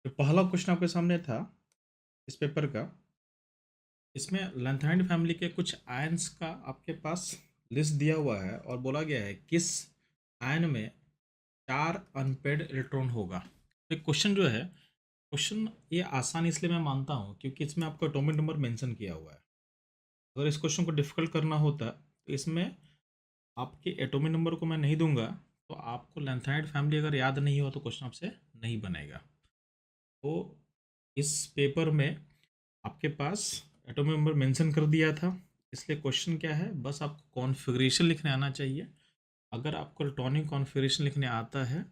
जो पहला क्वेश्चन आपके सामने था इस पेपर का, इसमें लैंथेनाइड फैमिली के कुछ आयन्स का आपके पास लिस्ट दिया हुआ है और बोला गया है किस आयन में 4 अनपेड इलेक्ट्रॉन होगा। तो क्वेश्चन जो है, क्वेश्चन ये आसान इसलिए मैं मानता हूँ क्योंकि इसमें आपका एटॉमिक नंबर मेंशन किया हुआ है। अगर इस क्वेश्चन को डिफिकल्ट करना होता तो इसमें आपके एटॉमिक नंबर को मैं नहीं दूंगा, तो आपको लैंथेनाइड फैमिली अगर याद नहीं हो तो क्वेश्चन आपसे नहीं बनेगा। तो इस पेपर में आपके पास एटॉमिक नंबर मेंशन कर दिया था, इसलिए क्वेश्चन क्या है, बस आपको कॉन्फ़िगरेशन लिखने आना चाहिए। अगर आपको इलेक्ट्रॉनिक कॉन्फ़िगरेशन लिखने आता है,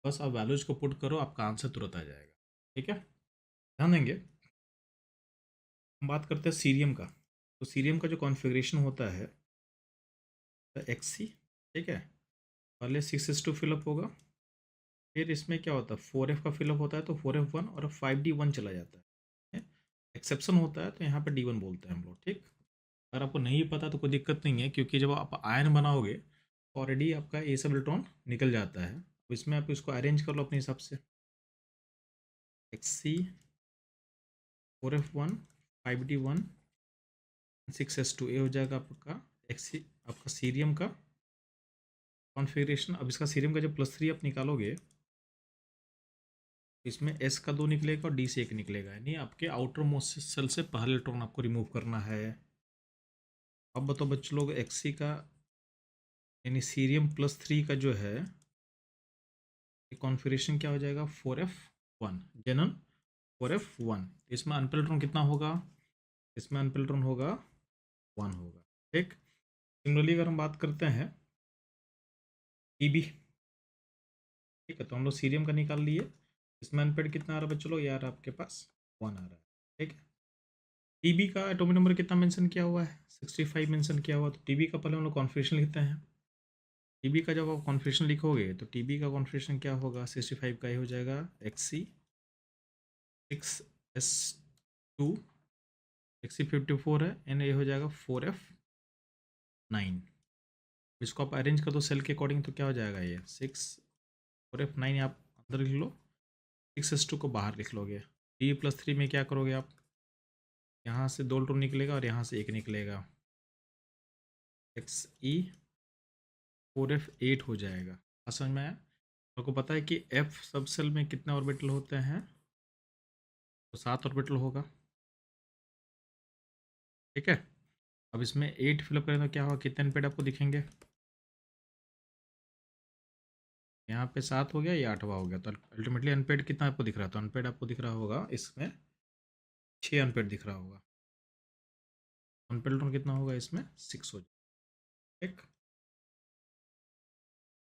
बस आप वैल्यूज को पुट करो, आपका आंसर तुरंत आ जाएगा। ठीक है, ध्यान देंगे। हम बात करते हैं सीरियम का। तो सीरियम का जो कॉन्फ़िगरेशन होता है एक्स सी, ठीक है, पहले 6s2 फिलअप होगा, फिर इसमें क्या होता है 4f का फिलअप होता है तो 4f1 और 5d1 चला जाता है। एक्सेप्शन होता है तो यहाँ पे d1 बोलते हैं हम लोग। ठीक, अगर आपको नहीं पता तो कोई दिक्कत नहीं है, क्योंकि जब आप आयन बनाओगे तो ऑलरेडी आपका ये सब इलेक्ट्रॉन निकल जाता है। अब इसमें आप इसको अरेंज कर लो अपने हिसाब से। एक्स सी 4f1 5d1 6s2 ये हो जाएगा आपका एक्स सी, आपका सीरियम का कॉन्फ़िगरेशन। अब इसका सीरियम का जब +3 आप निकालोगे, इसमें एस का 2 निकलेगा और डी से 1 निकलेगा, यानी आपके आउटर मोस्ट सेल से पहले इलेक्ट्रॉन आपको रिमूव करना है। अब बताओ बच्चों लोग, एक्स सी का यानी सीरियम +3 का जो है कॉन्फ़िगरेशन क्या हो जाएगा 4f1 जेनन 4f1। इसमें अनपेड इलेक्ट्रॉन कितना होगा, इसमें अनपेड इलेक्ट्रॉन होगा 1 होगा। ठीक, सिमिलरली अगर हम बात करते हैं टीबी, ठीक है, तो हम लोग सीरियम का निकाल लिए, इसमें अनपेड कितना आ रहा है बच्चों लोग, यार आपके पास 1 आ रहा है। ठीक है, टीबी का एटॉमिक नंबर कितना मेंशन किया हुआ है 65 मेंशन किया हुआ, तो टीबी का पहले हम लोग कॉन्फ़िगरेशन लिखते हैं। टीबी का जब आप कॉन्फ़िगरेशन लिखोगे तो टीबी का कॉन्फ़िगरेशन क्या होगा 65 का, ये हो जाएगा एक्स सी 6s2 654 है, एंड ये हो जाएगा 4f9। इसको आप अरेंज कर दो सेल के अकॉर्डिंग तो क्या हो जाएगा, ये 4f9 आप अंदर लिख लो, 6s2 को बाहर लिख लोगे। d+3 में क्या करोगे आप, यहाँ से 2 इलेक्ट्रॉन निकलेगा और यहाँ से 1 निकलेगा, एक्स ई 4f8 हो जाएगा। समझ में आया? आपको पता है कि f सब सेल में कितने ऑर्बिटल होते हैं, तो 7 ऑर्बिटल होगा। ठीक है, अब इसमें 8 फिलअप करें तो क्या होगा, कितने अनपेड आपको दिखेंगे, यहाँ पे 7 हो गया, ये 8वां हो गया, तो अल्टीमेटली अनपेड कितना आपको दिख रहा है, तो अनपेड आपको दिख रहा होगा इसमें 6 अनपेड दिख रहा होगा। अनपेड इलेक्ट्रॉन कितना होगा इसमें 6 हो जाएगा। ठीक,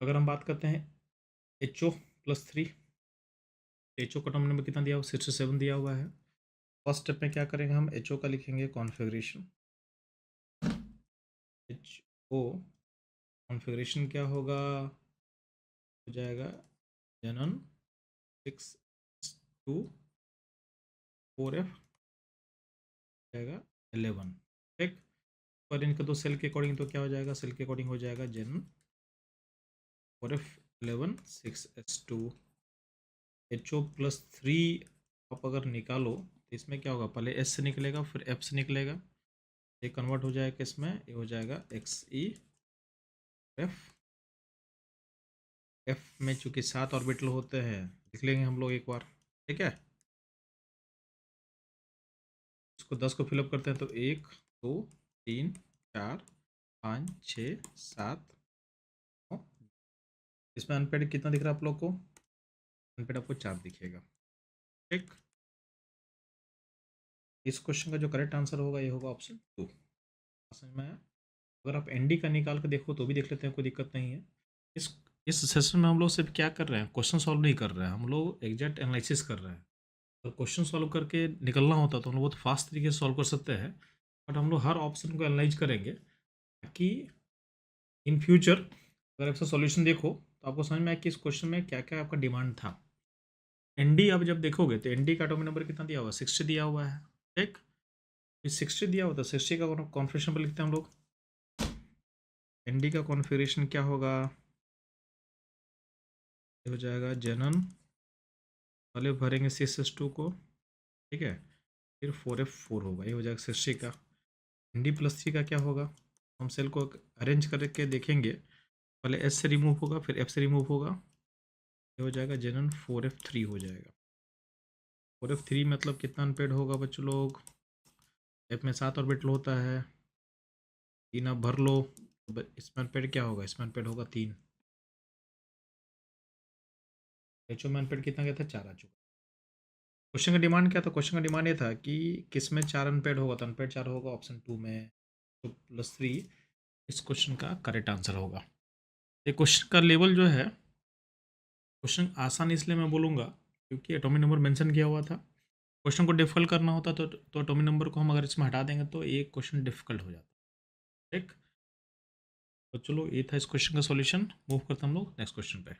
अगर हम बात करते हैं HO+3, HO का एटॉमिक नंबर कितना दिया हुआ 67 दिया हुआ है। फर्स्ट स्टेप में क्या करेंगे, हम HO का लिखेंगे कॉन्फ़िगरेशन। HO कॉन्फ़िगरेशन क्या होगा, हो जाएगा जेनन 6s2 जाएगा 11। ठीक, पर इनका तो सेल के अकॉर्डिंग तो क्या हो जाएगा, सेल के अकॉर्डिंग हो जाएगा जेनन 4f11 6s2। HO+3 आप अगर निकालो तो इसमें क्या होगा, पहले S से निकलेगा फिर F से निकलेगा, ये कन्वर्ट हो जाएगा इसमें, ये हो जाएगा XeF। F में चूंकि 7 ऑर्बिटल होते हैं, लिख लेंगे हम लोग एक बार। ठीक है, इसको 10 को फिलअप करते हैं तो 1 2 3 4 5 6 7 9। इसमें अनपेड कितना दिख रहा है आप लोग को, अनपेड आपको 4 दिखेगा। ठीक, इस क्वेश्चन का जो करेक्ट आंसर होगा ये होगा ऑप्शन 2। समझ में आया? अगर आप एनडी का निकाल कर देखो तो भी देख लेते हैं, कोई दिक्कत नहीं है। इस इस सेशन में हम लोग सिर्फ क्या कर रहे हैं, क्वेश्चन सॉल्व नहीं कर रहे हैं, हम लोग एग्जैक्ट एनालिसिस कर रहे हैं। अगर क्वेश्चन सॉल्व करके निकलना होता तो हम लोग बहुत फास्ट तरीके से सॉल्व कर सकते हैं, बट हम लोग हर ऑप्शन को एनालाइज करेंगे ताकि इन फ्यूचर अगर आपका सॉल्यूशन देखो तो आपको समझ में आए कि इस क्वेश्चन में क्या क्या आपका डिमांड था। एनडी अब जब देखोगे तो एनडी का एटॉमिक नंबर कितना दिया हुआ है 60 दिया हुआ है। ठीक, 60 दिया हुआ था, 60 का कॉन्फ़िगरेशन पर लिखते हैं हम लोग। एनडी का कॉन्फ़िगरेशन क्या होगा, ये हो जाएगा जेनन पहले भरेंगे 6s2 को, ठीक है, फिर 4f4 होगा, ये हो जाएगा 60 का। nd+3 का क्या होगा, हम सेल को अरेंज करके देखेंगे, पहले s से रिमूव होगा, फिर f से रिमूव होगा, ये हो जाएगा जनरल 4f3 हो जाएगा। 4f3 मतलब कितना अनपेड होगा बच्चों लोग, f में 7 ऑर्बिटल होता है, 3 आप भर लो, इसमें अनपेड क्या होगा, इसमें अनपेड होगा 3। एचओ में अनपेड कितना गया था, 4 आ चुका। क्वेश्चन का डिमांड क्या था, क्वेश्चन का डिमांड ये था कि किस में 4 अनपेड होगा, तो अनपेड 4 होगा ऑप्शन 2 में, तो +3 इस क्वेश्चन का करेक्ट आंसर होगा। ये क्वेश्चन का लेवल जो है, क्वेश्चन आसान इसलिए मैं बोलूँगा क्योंकि एटॉमिक नंबर मेंशन किया हुआ था। क्वेश्चन को डिफिकल्ट करना होता तो एटॉमिक नंबर को हम अगर इसमें हटा देंगे तो एक क्वेश्चन डिफिकल्ट हो जाता। ठीक, तो चलो ये था इस क्वेश्चन का सॉल्यूशन। मूव करते हम लोग नेक्स्ट क्वेश्चन पे।